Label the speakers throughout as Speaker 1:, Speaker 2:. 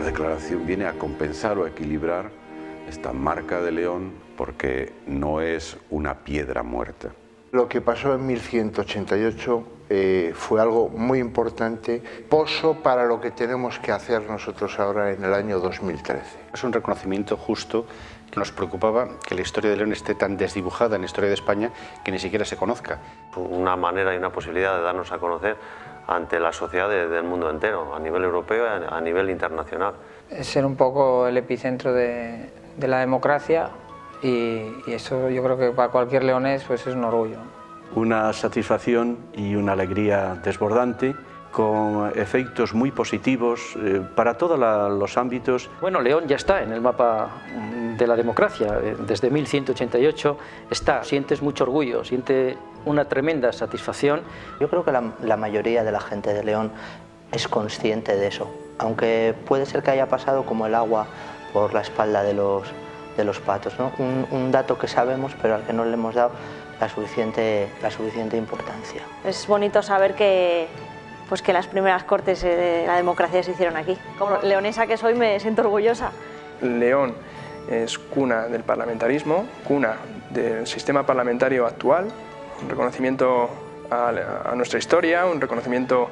Speaker 1: Esta declaración viene a compensar o a equilibrar esta marca de León porque no es una piedra muerta.
Speaker 2: Lo que pasó en 1188 fue algo muy importante, poso para lo que tenemos que hacer nosotros ahora en el año 2013.
Speaker 3: Es un reconocimiento justo que nos preocupaba que la historia de León esté tan desdibujada en la historia de España que ni siquiera se conozca.
Speaker 4: Una manera y una posibilidad de darnos a conocer ante la sociedad del mundo entero, a nivel europeo y a nivel internacional.
Speaker 5: Es ser un poco el epicentro de la democracia y eso yo creo que para cualquier leonés pues es un orgullo.
Speaker 6: Una satisfacción y una alegría desbordante, con efectos muy positivos para todos los ámbitos.
Speaker 7: Bueno, León ya está en el mapa de la democracia, desde 1188 está, sientes mucho orgullo, sientes una tremenda satisfacción.
Speaker 8: Yo creo que la mayoría de la gente de León es consciente de eso, aunque puede ser que haya pasado como el agua por la espalda de los patos, ¿no? Un dato que sabemos pero al que no le hemos dado la suficiente importancia.
Speaker 9: Es bonito saber que las primeras cortes de la democracia se hicieron aquí. Como leonesa que soy me siento orgullosa.
Speaker 10: León es cuna del parlamentarismo, cuna del sistema parlamentario actual, un reconocimiento a nuestra historia, un reconocimiento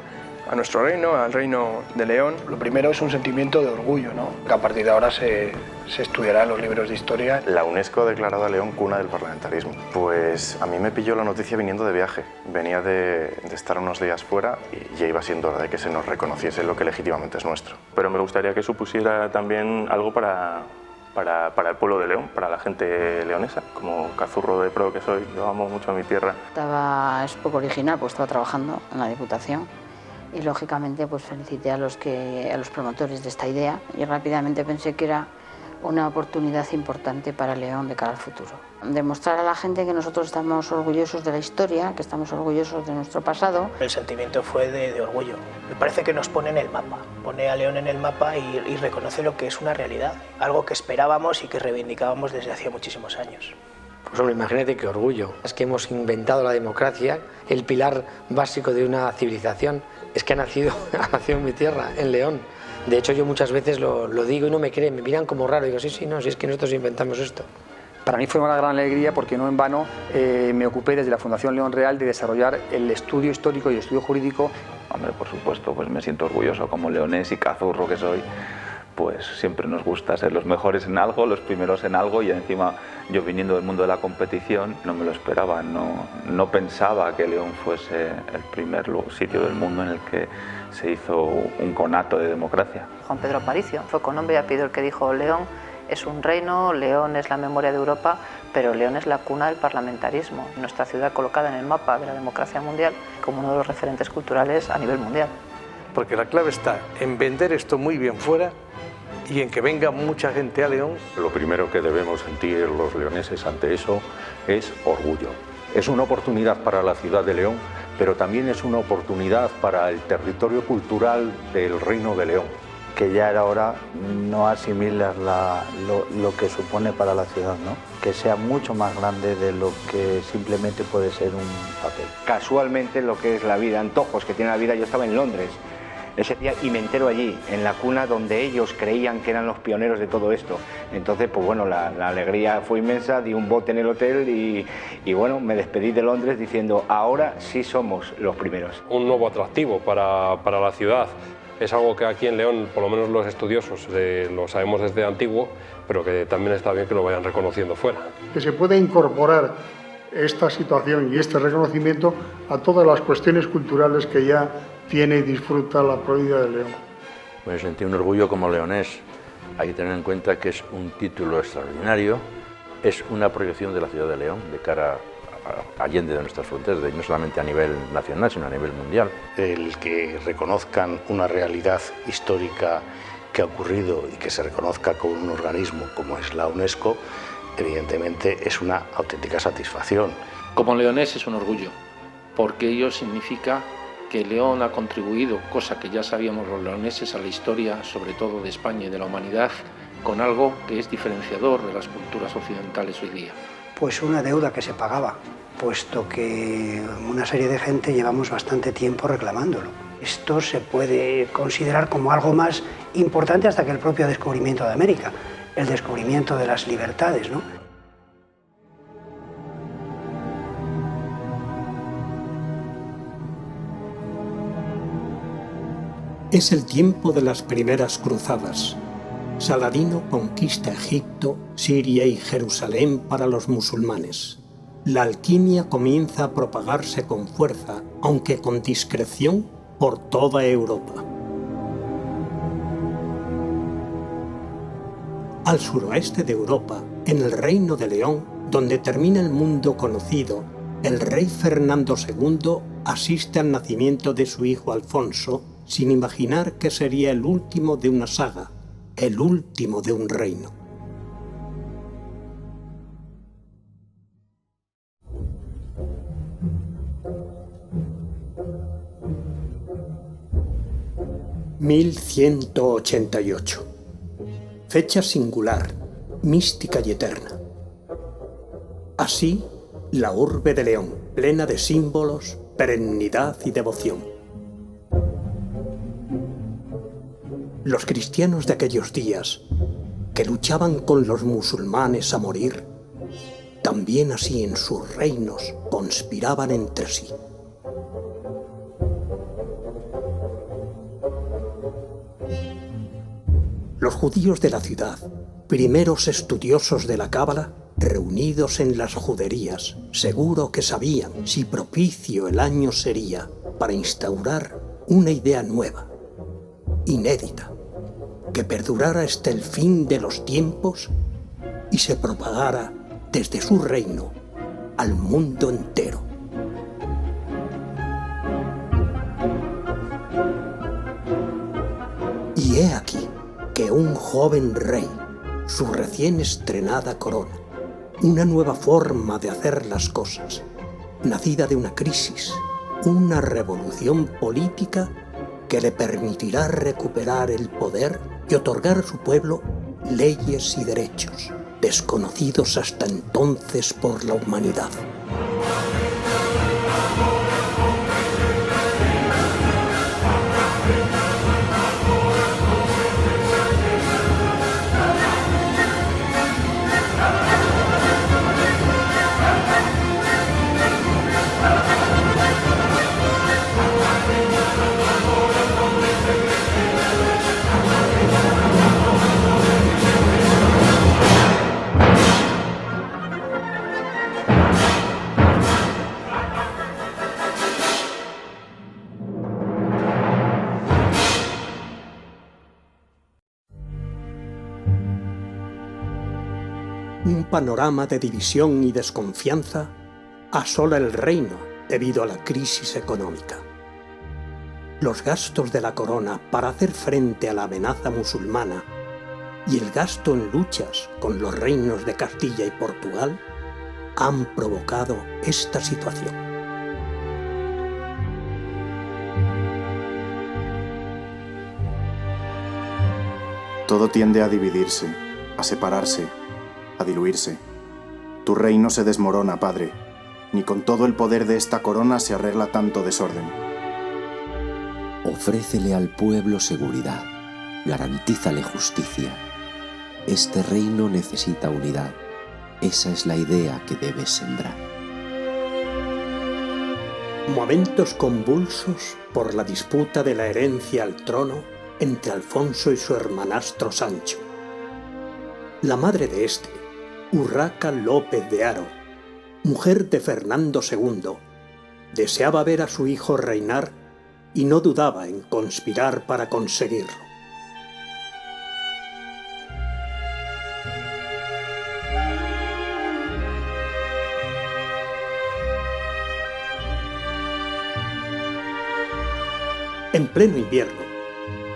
Speaker 10: a nuestro reino, al reino de León.
Speaker 11: Lo primero es un sentimiento de orgullo, ¿no? Que a partir de ahora se estudiará en los libros de historia.
Speaker 12: La UNESCO ha declarado a León cuna del parlamentarismo. Pues a mí me pilló la noticia viniendo de viaje. Venía de estar unos días fuera y ya iba siendo hora de que se nos reconociese lo que legítimamente es nuestro.
Speaker 13: Pero me gustaría que supusiera también algo para el pueblo de León, para la gente leonesa. Como cazurro de pro que soy, yo amo mucho a mi tierra.
Speaker 14: Es poco original, pues estaba trabajando en la Diputación. Y lógicamente pues felicité a los promotores de esta idea y rápidamente pensé que era una oportunidad importante para León de cara al futuro. Demostrar a la gente que nosotros estamos orgullosos de la historia, que estamos orgullosos de nuestro pasado.
Speaker 11: El sentimiento fue de orgullo. Me parece que nos pone en el mapa, pone a León en el mapa y reconoce lo que es una realidad, algo que esperábamos y que reivindicábamos desde hacía muchísimos años.
Speaker 15: Pues hombre, imagínate qué orgullo. Es que hemos inventado la democracia, el pilar básico de una civilización. Es que ha nacido en mi tierra, en León. De hecho, yo muchas veces lo digo y no me creen, me miran como raro. Digo, sí, no, si es que nosotros inventamos esto.
Speaker 16: Para mí fue una gran alegría porque no en vano me ocupé desde la Fundación León Real de desarrollar el estudio histórico y el estudio jurídico.
Speaker 17: Hombre, por supuesto, pues me siento orgulloso como leonés y cazurro que soy. Pues siempre nos gusta ser los mejores en algo, los primeros en algo y encima yo viniendo del mundo de la competición no me lo esperaba, no pensaba que León fuese el primer sitio del mundo en el que se hizo un conato de democracia.
Speaker 18: Juan Pedro Aparicio fue con nombre y apellido el que dijo León es un reino, León es la memoria de Europa, pero León es la cuna del parlamentarismo, nuestra ciudad colocada en el mapa de la democracia mundial como uno de los referentes culturales a nivel mundial.
Speaker 19: Porque la clave está en vender esto muy bien fuera y en que venga mucha gente a León.
Speaker 1: Lo primero que debemos sentir los leoneses ante eso es orgullo. Es una oportunidad para la ciudad de León, pero también es una oportunidad para el territorio cultural del Reino de León.
Speaker 8: Que ya era hora no asimilar lo que supone para la ciudad, ¿no? Que sea mucho más grande de lo que simplemente puede ser un papel.
Speaker 20: Casualmente lo que es la vida, antojos que tiene la vida, yo estaba en Londres ese día y me entero allí, en la cuna donde ellos creían que eran los pioneros de todo esto. Entonces, pues bueno, la alegría fue inmensa, di un bote en el hotel y bueno, me despedí de Londres diciendo, ahora sí somos los primeros.
Speaker 7: Un nuevo atractivo para la ciudad. Es algo que aquí en León, por lo menos los estudiosos, lo sabemos desde antiguo, pero que también está bien que lo vayan reconociendo fuera.
Speaker 4: Que se pueda incorporar esta situación y este reconocimiento a todas las cuestiones culturales que ya tiene y disfruta la provincia de León.
Speaker 15: Pues sentí un orgullo como leonés. Hay que tener en cuenta que es un título extraordinario, es una proyección de la ciudad de León de cara a allende de nuestras fronteras, no solamente a nivel nacional, sino a nivel mundial.
Speaker 3: El que reconozcan una realidad histórica que ha ocurrido y que se reconozca con un organismo como es la UNESCO, evidentemente es una auténtica satisfacción. Como leonés es un orgullo, porque ello significa que León ha contribuido, cosa que ya sabíamos los leoneses, a la historia, sobre todo de España y de la humanidad, con algo que es diferenciador de las culturas occidentales hoy día.
Speaker 5: Pues una deuda que se pagaba,
Speaker 21: puesto que una serie de gente llevamos bastante tiempo reclamándolo. Esto se puede considerar como algo más importante hasta que el propio descubrimiento de América, el descubrimiento de las libertades, ¿no?
Speaker 22: Es el tiempo de las primeras cruzadas. Saladino conquista Egipto, Siria y Jerusalén para los musulmanes. La alquimia comienza a propagarse con fuerza, aunque con discreción, por toda Europa. Al suroeste de Europa, en el Reino de León, donde termina el mundo conocido, el rey Fernando II asiste al nacimiento de su hijo Alfonso, sin imaginar que sería el último de una saga, el último de un reino. ...1188... fecha singular, mística y eterna. Así, la urbe de León, plena de símbolos, perennidad y devoción. Los cristianos de aquellos días, que luchaban con los musulmanes a morir, también así en sus reinos conspiraban entre sí. Los judíos de la ciudad, primeros estudiosos de la cábala, reunidos en las juderías, seguro que sabían si propicio el año sería para instaurar una idea nueva, inédita, que perdurara hasta el fin de los tiempos y se propagara desde su reino al mundo entero. Y he aquí que un joven rey, su recién estrenada corona, una nueva forma de hacer las cosas, nacida de una crisis, una revolución política que le permitirá recuperar el poder y otorgar a su pueblo leyes y derechos, desconocidos hasta entonces por la humanidad. Un panorama de división y desconfianza asola el reino debido a la crisis económica. Los gastos de la corona para hacer frente a la amenaza musulmana y el gasto en luchas con los reinos de Castilla y Portugal han provocado esta situación.
Speaker 23: Todo tiende a dividirse, a separarse, a diluirse. Tu reino se desmorona, padre. Ni con todo el poder de esta corona se arregla tanto desorden.
Speaker 24: Ofrécele al pueblo seguridad, garantízale justicia. Este reino necesita unidad. Esa es la idea que debes sembrar.
Speaker 22: Momentos convulsos por la disputa de la herencia al trono entre Alfonso y su hermanastro Sancho. La madre de este, Urraca López de Haro, mujer de Fernando II, deseaba ver a su hijo reinar y no dudaba en conspirar para conseguirlo. En pleno invierno,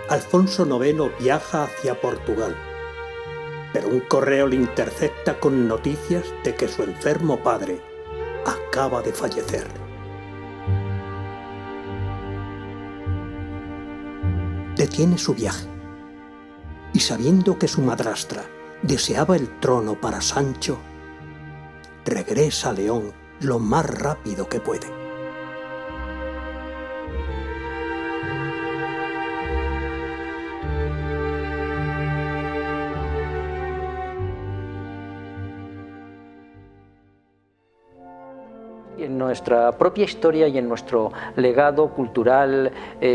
Speaker 22: Alfonso IX viaja hacia Portugal, pero un correo le intercepta con noticias de que su enfermo padre acaba de fallecer. Detiene su viaje y, sabiendo que su madrastra deseaba el trono para Sancho, regresa a León lo más rápido que puede.
Speaker 2: En nuestra propia historia y en nuestro legado cultural,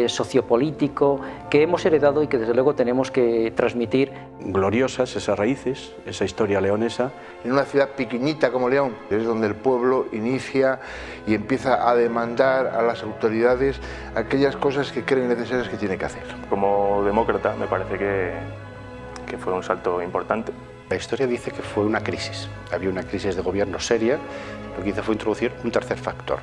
Speaker 2: sociopolítico, que hemos heredado y que desde luego tenemos que transmitir.
Speaker 6: Gloriosas esas raíces, esa historia leonesa.
Speaker 9: En una ciudad pequeñita como León, es donde el pueblo inicia y empieza a demandar a las autoridades aquellas cosas que creen necesarias que tiene que hacer.
Speaker 13: Como demócrata me parece que fue un salto importante.
Speaker 3: La historia dice que fue una crisis, había una crisis de gobierno seria, lo que hizo fue introducir un tercer factor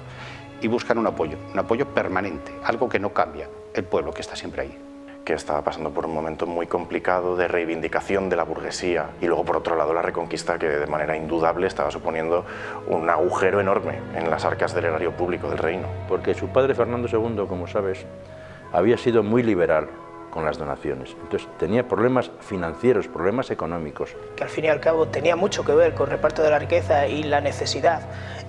Speaker 3: y buscan un apoyo permanente, algo que no cambia, el pueblo que está siempre ahí.
Speaker 12: Que estaba pasando por un momento muy complicado de reivindicación de la burguesía y luego por otro lado la Reconquista, que de manera indudable estaba suponiendo un agujero enorme en las arcas del erario público del reino.
Speaker 10: Porque su padre Fernando II, como sabes, había sido muy liberal con las donaciones, entonces tenía problemas financieros, problemas económicos.
Speaker 11: Que al fin y al cabo tenía mucho que ver con el reparto de la riqueza y la necesidad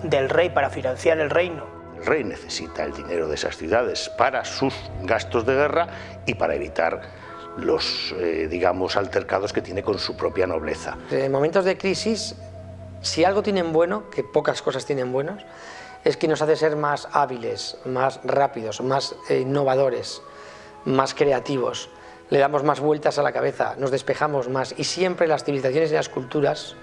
Speaker 11: del rey para financiar el reino.
Speaker 3: El rey necesita el dinero de esas ciudades para sus gastos de guerra y para evitar los, digamos, altercados que tiene con su propia nobleza.
Speaker 15: En momentos de crisis, si algo tienen bueno, que pocas cosas tienen buenos, es que nos hace ser más hábiles, más rápidos, más innovadores, más creativos, le damos más vueltas a la cabeza, nos despejamos más y siempre las civilizaciones y las culturas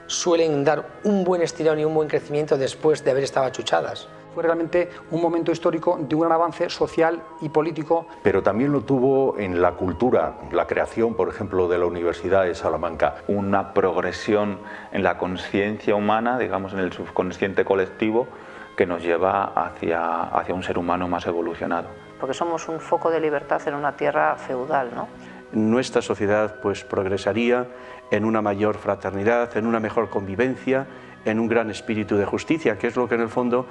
Speaker 15: suelen dar un buen estirón y un buen crecimiento después de haber estado achuchadas.
Speaker 16: Fue realmente un momento histórico de un gran avance social y político.
Speaker 1: Pero también lo tuvo en la cultura, la creación, por ejemplo, de la Universidad de Salamanca.
Speaker 17: Una progresión en la conciencia humana, digamos en el subconsciente colectivo, que nos lleva hacia un ser humano más evolucionado.
Speaker 18: Porque somos un foco de libertad en una tierra feudal, ¿no?
Speaker 6: Nuestra sociedad pues progresaría en una mayor fraternidad, en una mejor convivencia, en un gran espíritu de justicia, que es lo que en el fondo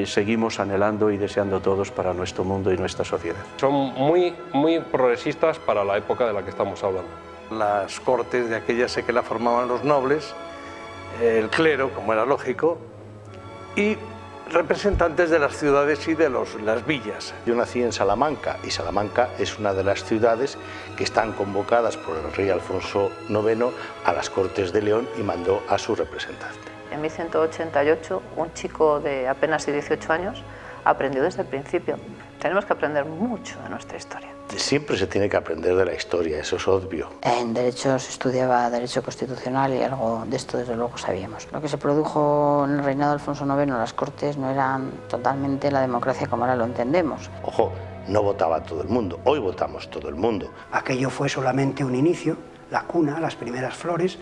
Speaker 6: seguimos anhelando y deseando todos para nuestro mundo y nuestra sociedad.
Speaker 7: Son muy progresistas para la época de la que estamos hablando.
Speaker 19: Las cortes de aquella sé que la formaban los nobles, el clero, como era lógico, y representantes de las ciudades y de las villas.
Speaker 3: Yo nací en Salamanca y Salamanca es una de las ciudades que están convocadas por el rey Alfonso IX a las Cortes de León y mandó a su representante.
Speaker 18: En 1188, un chico de apenas 18 años aprendió desde el principio. Tenemos que aprender mucho de nuestra historia.
Speaker 3: Siempre se tiene que aprender de la historia, eso es obvio.
Speaker 14: En Derecho se estudiaba Derecho Constitucional y algo de esto desde luego sabíamos. Lo que se produjo en el reinado de Alfonso IX, las Cortes, no eran totalmente la democracia como ahora lo entendemos.
Speaker 3: Ojo, no votaba todo el mundo, hoy votamos todo el mundo.
Speaker 21: Aquello fue solamente un inicio, la cuna, las primeras flores,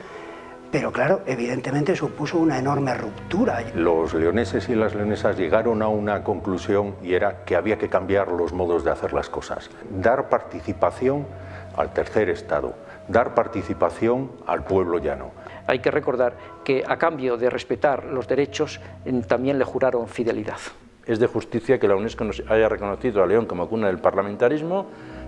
Speaker 21: pero claro, evidentemente supuso una enorme ruptura.
Speaker 1: Los leoneses y las leonesas llegaron a una conclusión y era que había que cambiar los modos de hacer las cosas. Dar participación al tercer estado, dar participación al pueblo llano.
Speaker 2: Hay que recordar que a cambio de respetar los derechos también le juraron fidelidad.
Speaker 10: Es de justicia que la UNESCO nos haya reconocido a León como cuna del parlamentarismo,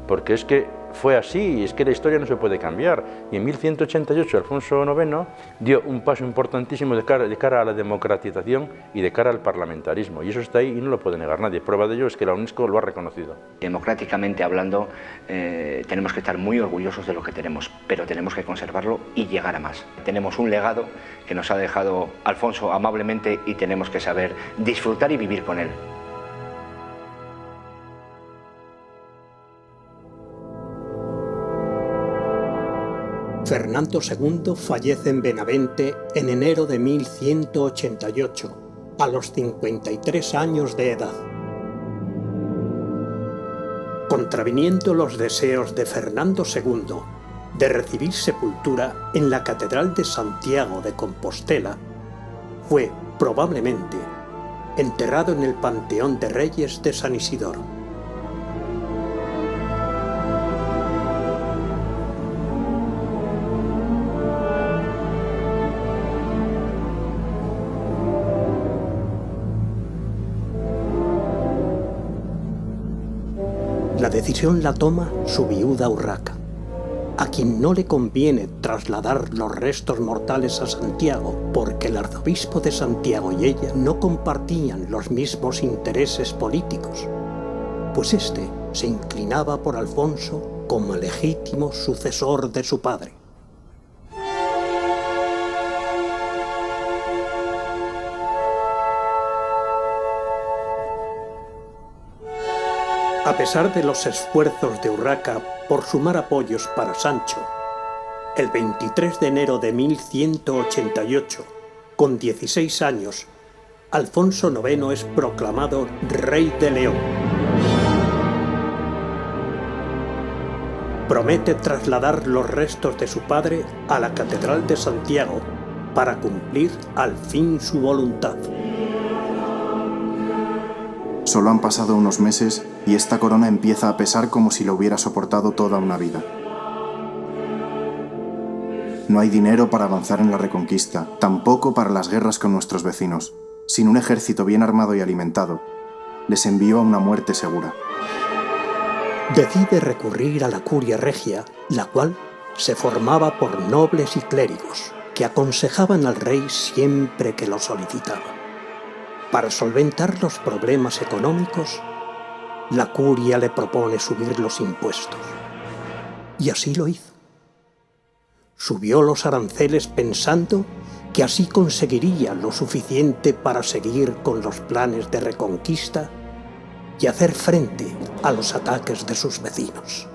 Speaker 10: porque es que fue así, es que la historia no se puede cambiar. Y en 1188 Alfonso IX dio un paso importantísimo de cara a la democratización y de cara al parlamentarismo. Y eso está ahí y no lo puede negar nadie. Prueba de ello es que la UNESCO lo ha reconocido.
Speaker 20: Democráticamente hablando, tenemos que estar muy orgullosos de lo que tenemos, pero tenemos que conservarlo y llegar a más. Tenemos un legado que nos ha dejado Alfonso amablemente y tenemos que saber disfrutar y vivir con él.
Speaker 22: Fernando II fallece en Benavente en enero de 1188, a los 53 años de edad. Contraviniendo los deseos de Fernando II de recibir sepultura en la Catedral de Santiago de Compostela, fue, probablemente, enterrado en el Panteón de Reyes de San Isidoro. La decisión la toma su viuda Urraca. a quien no le conviene trasladar los restos mortales a Santiago, porque el arzobispo de Santiago y ella no compartían los mismos intereses políticos, pues éste se inclinaba por Alfonso como legítimo sucesor de su padre. A pesar de los esfuerzos de Urraca por sumar apoyos para Sancho, el 23 de enero de 1188, con 16 años, Alfonso IX es proclamado rey de León. Promete trasladar los restos de su padre a la Catedral de Santiago para cumplir al fin su voluntad.
Speaker 4: Solo han pasado unos meses y esta corona empieza a pesar como si lo hubiera soportado toda una vida. No hay dinero para avanzar en la reconquista, tampoco para las guerras con nuestros vecinos. Sin un ejército bien armado y alimentado, les envió a una muerte segura.
Speaker 22: Decide recurrir a la curia regia, la cual se formaba por nobles y clérigos, que aconsejaban al rey siempre que lo solicitaba. Para solventar los problemas económicos, la curia le propone subir los impuestos. Y así lo hizo. Subió los aranceles pensando que así conseguiría lo suficiente para seguir con los planes de reconquista y hacer frente a los ataques de sus vecinos.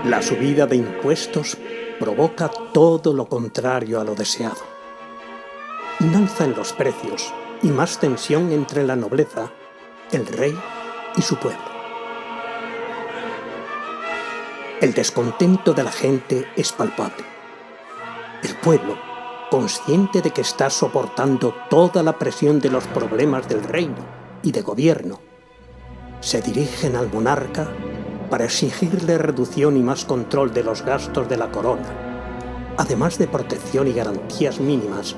Speaker 22: La subida de impuestos provoca todo lo contrario a lo deseado. Un alza en los precios y más tensión entre la nobleza, el rey y su pueblo. El descontento de la gente es palpable. El pueblo, consciente de que está soportando toda la presión de los problemas del reino y de gobierno, se dirigen al monarca para exigirle reducción y más control de los gastos de la corona, además de protección y garantías mínimas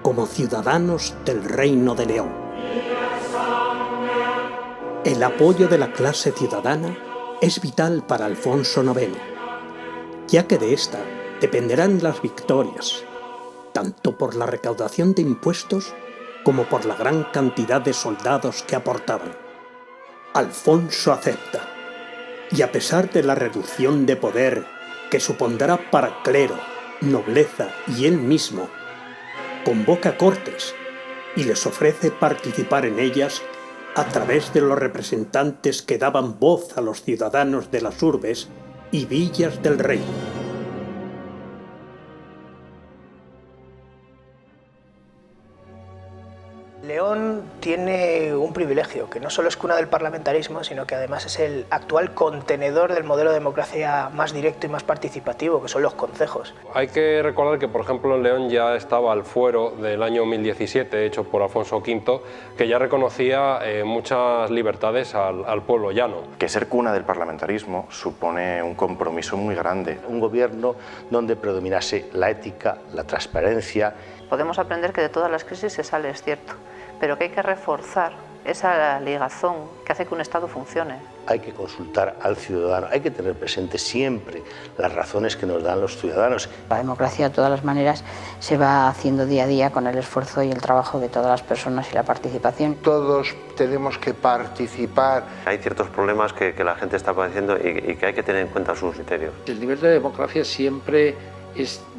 Speaker 22: como ciudadanos del Reino de León. El apoyo de la clase ciudadana es vital para Alfonso IX, ya que de esta dependerán las victorias, tanto por la recaudación de impuestos como por la gran cantidad de soldados que aportaban. Alfonso acepta, y a pesar de la reducción de poder que supondrá para clero, nobleza y él mismo, convoca cortes y les ofrece participar en ellas a través de los representantes que daban voz a los ciudadanos de las urbes y villas del reino.
Speaker 11: León tiene un privilegio, que no solo es cuna del parlamentarismo, sino que además es el actual contenedor del modelo de democracia más directo y más participativo, que son los concejos.
Speaker 7: Hay que recordar que, por ejemplo, en León ya estaba el fuero del año 1017, hecho por Alfonso V, que ya reconocía muchas libertades al pueblo llano.
Speaker 12: Que ser cuna del parlamentarismo supone un compromiso muy grande.
Speaker 3: Un gobierno donde predominase la ética, la transparencia.
Speaker 18: Podemos aprender que de todas las crisis se sale, es cierto, pero que hay que reforzar esa ligazón que hace que un Estado funcione.
Speaker 3: Hay que consultar al ciudadano, hay que tener presente siempre las razones que nos dan los ciudadanos.
Speaker 14: La democracia, de todas las maneras, se va haciendo día a día con el esfuerzo y el trabajo de todas las personas y la participación.
Speaker 9: Todos tenemos que participar.
Speaker 5: Hay ciertos problemas que la gente está padeciendo y que hay que tener en cuenta sus criterios.
Speaker 8: El nivel de democracia siempre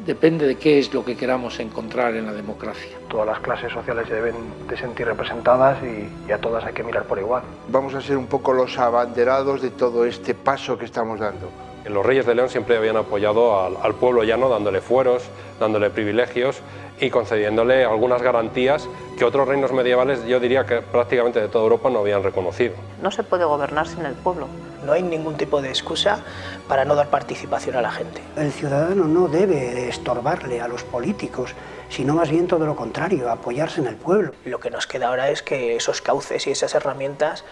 Speaker 8: depende de qué es lo que queramos encontrar en la democracia.
Speaker 16: Todas las clases sociales se deben de sentir representadas y a todas hay que mirar por igual.
Speaker 9: Vamos a ser un poco los abanderados de todo este paso que estamos dando.
Speaker 7: Los reyes de León siempre habían apoyado al pueblo llano, dándole fueros, dándole privilegios y concediéndole algunas garantías que otros reinos medievales, yo diría que prácticamente de toda Europa, no habían reconocido.
Speaker 18: No se puede gobernar sin el pueblo.
Speaker 11: No hay ningún tipo de excusa para no dar participación a la gente.
Speaker 21: El ciudadano no debe estorbarle a los políticos, sino más bien todo lo contrario, apoyarse en el pueblo.
Speaker 11: Lo que nos queda ahora es que esos cauces y esas herramientas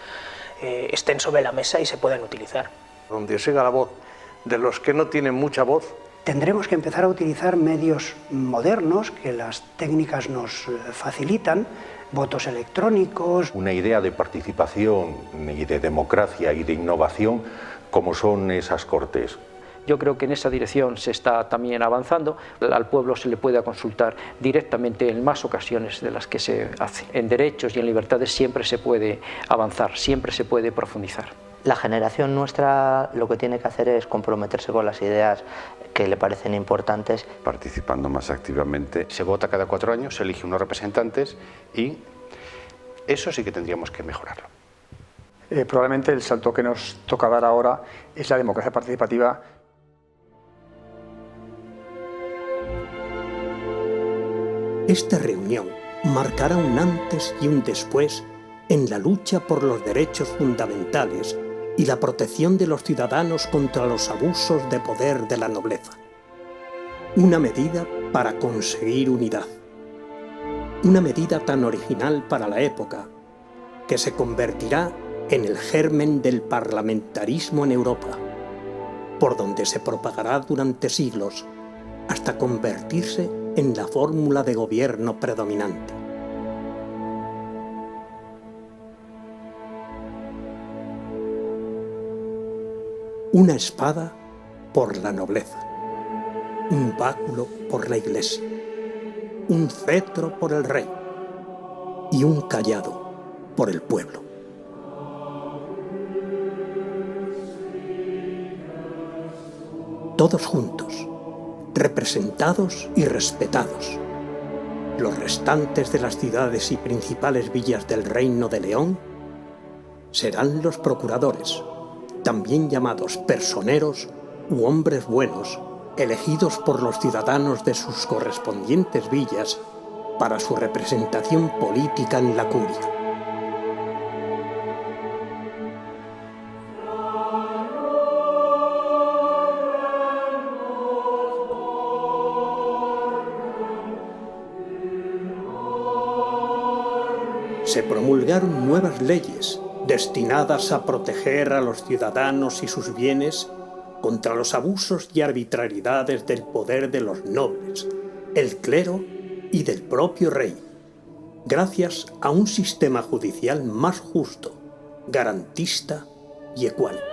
Speaker 11: estén sobre la mesa y se puedan utilizar.
Speaker 19: Donde se oiga la voz de los que no tienen mucha voz,
Speaker 21: Tendremos que empezar a utilizar medios modernos que las técnicas nos facilitan, votos electrónicos.
Speaker 1: Una idea de participación y de democracia y de innovación como son esas Cortes.
Speaker 2: Yo creo que en esa dirección se está también avanzando. Al pueblo se le puede consultar directamente en más ocasiones de las que se hace. En derechos y en libertades siempre se puede avanzar, siempre se puede profundizar.
Speaker 13: La generación nuestra lo que tiene que hacer es comprometerse con las ideas que le parecen importantes.
Speaker 15: Participando más activamente.
Speaker 3: Se vota cada 4 años, se elige unos representantes y eso sí que tendríamos que mejorarlo.
Speaker 16: Probablemente el salto que nos toca dar ahora es la democracia participativa.
Speaker 22: Esta reunión marcará un antes y un después en la lucha por los derechos fundamentales y la protección de los ciudadanos contra los abusos de poder de la nobleza. Una medida para conseguir unidad. Una medida tan original para la época que se convertirá en el germen del parlamentarismo en Europa, por donde se propagará durante siglos hasta convertirse en la fórmula de gobierno predominante. Una espada por la nobleza, un báculo por la Iglesia, un cetro por el rey y un cayado por el pueblo. Todos juntos, representados y respetados. Los restantes de las ciudades y principales villas del Reino de León serán los procuradores, también llamados personeros u hombres buenos, elegidos por los ciudadanos de sus correspondientes villas para su representación política en la curia. Se promulgaron nuevas leyes destinadas a proteger a los ciudadanos y sus bienes contra los abusos y arbitrariedades del poder de los nobles, el clero y del propio rey, gracias a un sistema judicial más justo, garantista y ecuánime.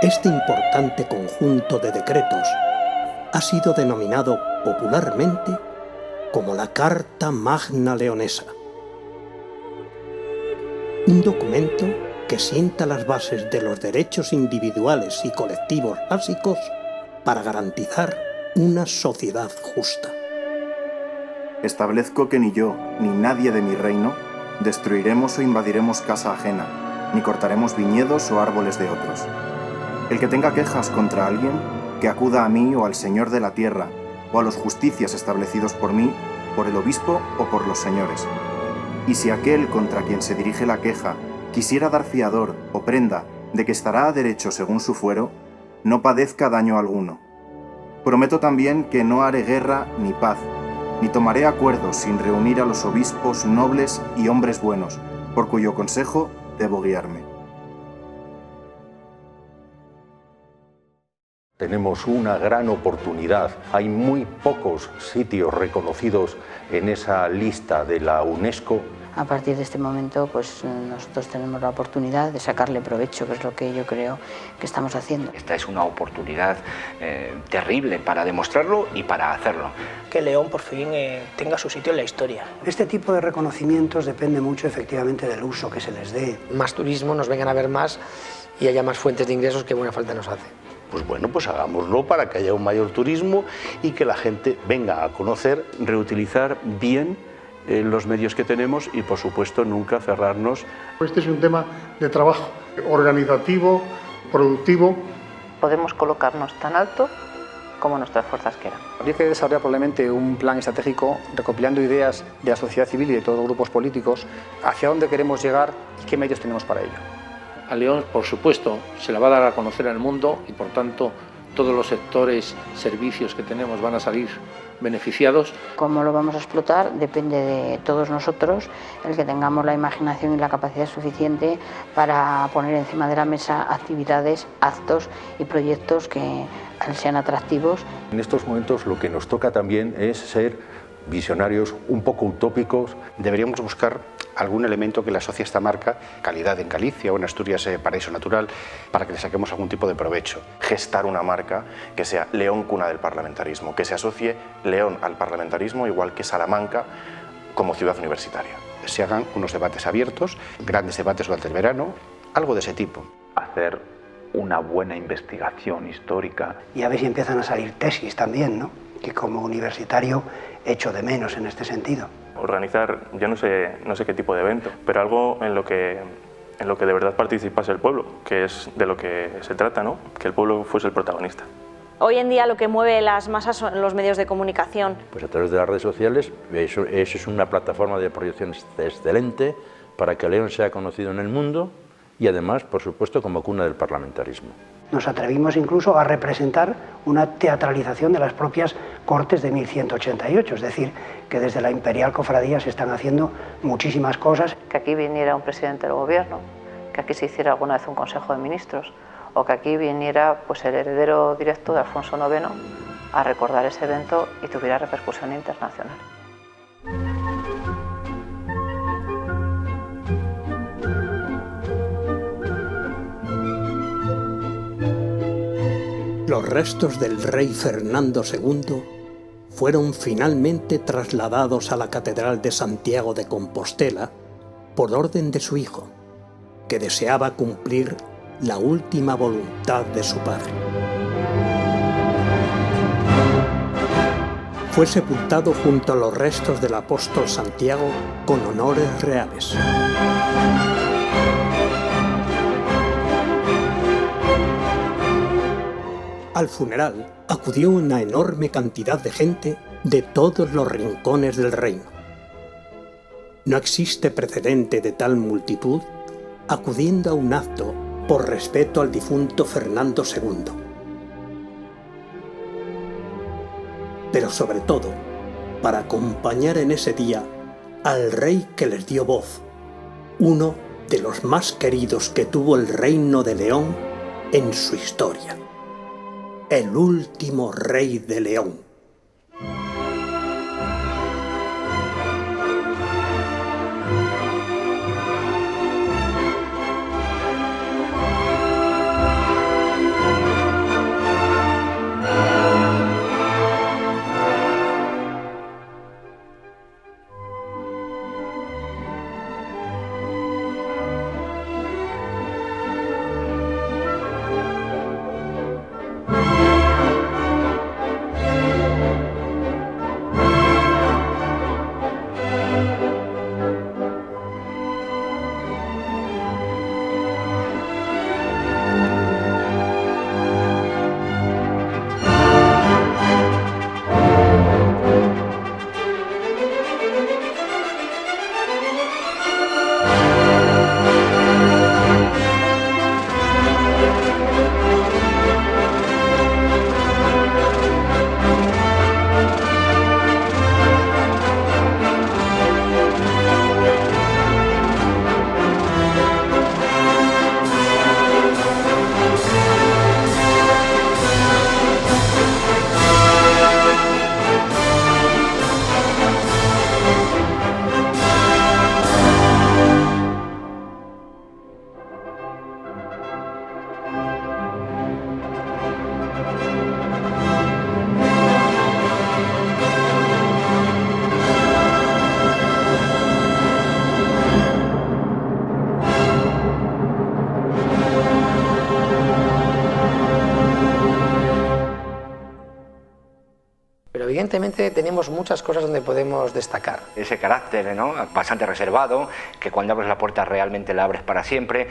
Speaker 22: Este importante conjunto de decretos ha sido denominado popularmente como la Carta Magna Leonesa, un documento que sienta las bases de los derechos individuales y colectivos básicos para garantizar una sociedad justa.
Speaker 4: Establezco que ni yo, ni nadie de mi reino, destruiremos o invadiremos casa ajena, ni cortaremos viñedos o árboles de otros. El que tenga quejas contra alguien, que acuda a mí o al Señor de la tierra, o a los justicias establecidos por mí, por el obispo o por los señores. Y si aquel contra quien se dirige la queja quisiera dar fiador o prenda de que estará a derecho según su fuero, no padezca daño alguno. Prometo también que no haré guerra ni paz, ni tomaré acuerdos sin reunir a los obispos, nobles y hombres buenos, por cuyo consejo debo guiarme.
Speaker 1: Tenemos una gran oportunidad. Hay muy pocos sitios reconocidos en esa lista de la UNESCO.
Speaker 14: A partir de este momento, pues nosotros tenemos la oportunidad de sacarle provecho, que es lo que yo creo que estamos haciendo.
Speaker 20: Esta es una oportunidad terrible para demostrarlo y para hacerlo.
Speaker 11: Que León por fin tenga su sitio en la historia.
Speaker 21: Este tipo de reconocimientos depende mucho efectivamente del uso que se les dé.
Speaker 23: Más turismo, nos vengan a ver más y haya más fuentes de ingresos que buena falta nos hace.
Speaker 3: Pues bueno, pues hagámoslo para que haya un mayor turismo y que la gente venga a conocer.
Speaker 6: Reutilizar bien los medios que tenemos y, por supuesto, nunca cerrarnos.
Speaker 24: Este es un tema de trabajo organizativo, productivo.
Speaker 18: Podemos colocarnos tan alto como nuestras fuerzas quieran.
Speaker 16: Habría que desarrollar probablemente un plan estratégico recopilando ideas de la sociedad civil y de todos los grupos políticos hacia dónde queremos llegar y qué medios tenemos para ello.
Speaker 8: A León, por supuesto, se la va a dar a conocer al mundo y, por tanto, todos los sectores, servicios que tenemos van a salir beneficiados.
Speaker 14: Cómo lo vamos a explotar depende de todos nosotros, el que tengamos la imaginación y la capacidad suficiente para poner encima de la mesa actividades, actos y proyectos que sean atractivos.
Speaker 1: En estos momentos lo que nos toca también es ser visionarios, un poco utópicos.
Speaker 5: Deberíamos buscar algún elemento que le asocie a esta marca, calidad en Galicia o en Asturias, paraíso natural, para que le saquemos algún tipo de provecho.
Speaker 10: Gestar una marca que sea León, cuna del parlamentarismo, que se asocie León al parlamentarismo igual que Salamanca como ciudad universitaria.
Speaker 5: Se hagan unos debates abiertos, grandes debates durante el verano, algo de ese tipo.
Speaker 12: Hacer una buena investigación histórica.
Speaker 21: Y a ver si empiezan a salir tesis también, ¿no? Que como universitario echo de menos en este sentido.
Speaker 17: Organizar, yo no sé qué tipo de evento, pero algo en lo que de verdad participase el pueblo, que es de lo que se trata, ¿no? Que el pueblo fuese el protagonista.
Speaker 25: Hoy en día lo que mueve las masas son los medios de comunicación.
Speaker 26: Pues a través de las redes sociales, eso es una plataforma de proyección excelente para que León sea conocido en el mundo y además, por supuesto, como cuna del parlamentarismo.
Speaker 21: Nos atrevimos incluso a representar una teatralización de las propias Cortes de 1188, es decir, que desde la Imperial Cofradía se están haciendo muchísimas cosas.
Speaker 18: Que aquí viniera un presidente del gobierno, que aquí se hiciera alguna vez un Consejo de Ministros, o que aquí viniera pues, el heredero directo de Alfonso IX a recordar ese evento y tuviera repercusión internacional.
Speaker 22: Los restos del rey Fernando II fueron finalmente trasladados a la Catedral de Santiago de Compostela por orden de su hijo, que deseaba cumplir la última voluntad de su padre. Fue sepultado junto a los restos del apóstol Santiago con honores reales. Al funeral acudió una enorme cantidad de gente de todos los rincones del reino. No existe precedente de tal multitud acudiendo a un acto por respeto al difunto Fernando II. Pero sobre todo, para acompañar en ese día al rey que les dio voz, uno de los más queridos que tuvo el Reino de León en su historia. El último rey de León.
Speaker 23: Evidentemente tenemos muchas cosas donde podemos destacar.
Speaker 20: Ese carácter, ¿no?, bastante reservado, que cuando abres la puerta realmente la abres para siempre.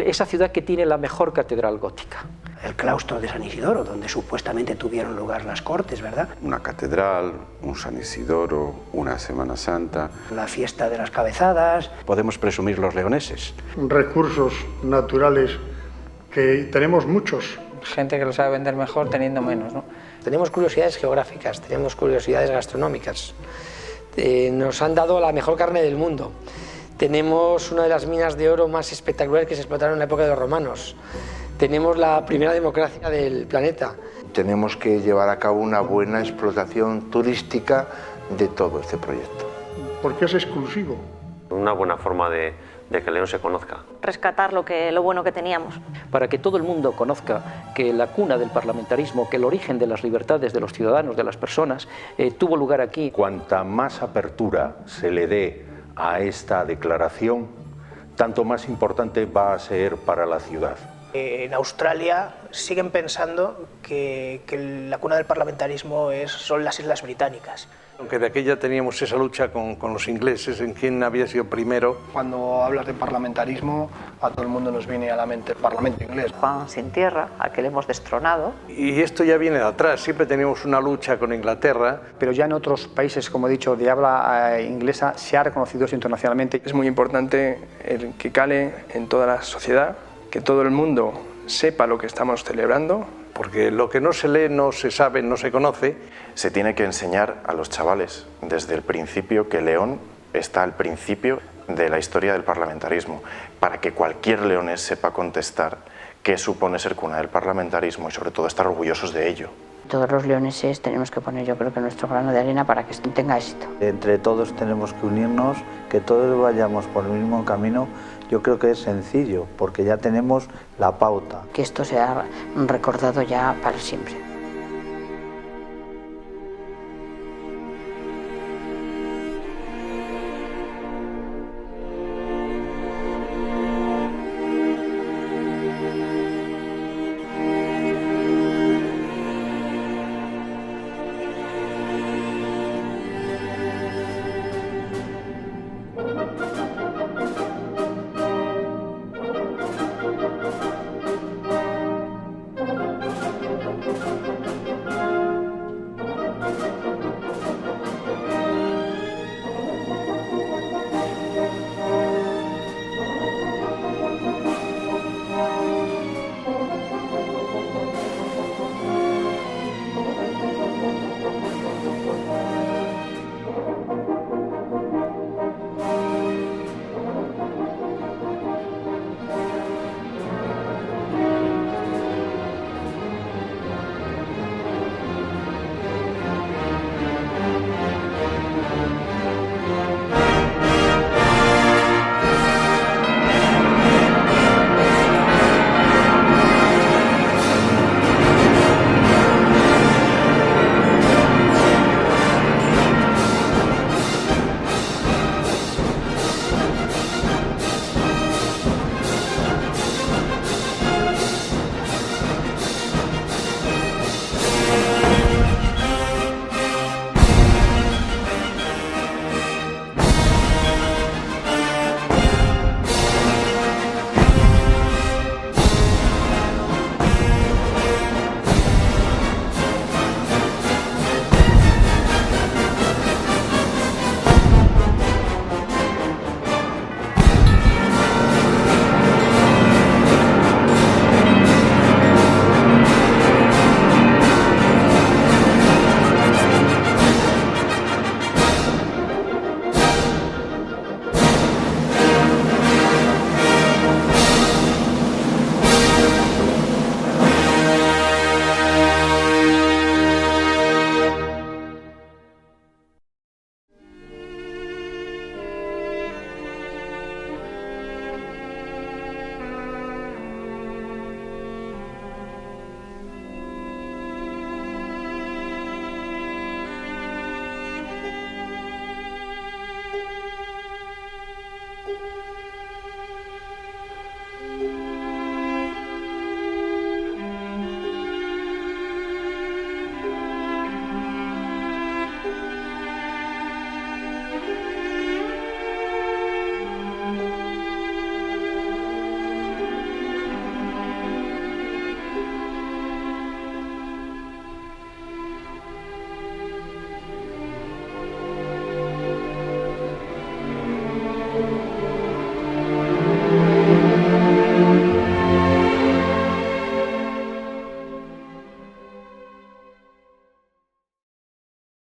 Speaker 2: Esa ciudad que tiene la mejor catedral gótica.
Speaker 21: El claustro de San Isidoro, donde supuestamente tuvieron lugar las cortes, ¿verdad?
Speaker 15: Una catedral, un San Isidoro, una Semana Santa.
Speaker 21: La fiesta de las cabezadas.
Speaker 6: Podemos presumir los leoneses.
Speaker 24: Recursos naturales que tenemos muchos.
Speaker 27: Gente que lo sabe vender mejor teniendo menos, ¿no?
Speaker 23: Tenemos curiosidades geográficas, tenemos curiosidades gastronómicas, nos han dado la mejor carne del mundo, tenemos una de las minas de oro más espectaculares que se explotaron en la época de los romanos, tenemos la primera democracia del planeta.
Speaker 4: Tenemos que llevar a cabo una buena explotación turística de todo este proyecto.
Speaker 24: Porque es exclusivo.
Speaker 7: Una buena forma de que León se conozca.
Speaker 25: Rescatar lo bueno que teníamos.
Speaker 2: Para que todo el mundo conozca que la cuna del parlamentarismo, que el origen de las libertades de los ciudadanos, de las personas, tuvo lugar aquí.
Speaker 1: Cuanta más apertura se le dé a esta declaración, tanto más importante va a ser para la ciudad.
Speaker 9: En Australia siguen pensando que la cuna del parlamentarismo son las Islas Británicas.
Speaker 11: Aunque de aquella teníamos esa lucha con los ingleses en quién había sido primero.
Speaker 16: Cuando hablas de parlamentarismo, a todo el mundo nos viene a la mente el Parlamento inglés.
Speaker 18: Juan sin tierra, a que le hemos destronado.
Speaker 11: Y esto ya viene de atrás, siempre teníamos una lucha con Inglaterra.
Speaker 16: Pero ya en otros países, como he dicho, de habla inglesa, se ha reconocido eso internacionalmente.
Speaker 13: Es muy importante el que cale en toda la sociedad, que todo el mundo sepa lo que estamos celebrando.
Speaker 11: Porque lo que no se lee, no se sabe, no se conoce.
Speaker 10: Se tiene que enseñar a los chavales desde el principio que León está al principio de la historia del parlamentarismo, para que cualquier leonés sepa contestar qué supone ser cuna del parlamentarismo y sobre todo estar orgullosos de ello.
Speaker 14: Todos los leoneses tenemos que poner, yo creo que nuestro grano de arena para que tenga éxito.
Speaker 19: Entre todos tenemos que unirnos, que todos vayamos por el mismo camino. Yo creo que es sencillo, porque ya tenemos la pauta.
Speaker 14: Que esto sea recordado ya para siempre.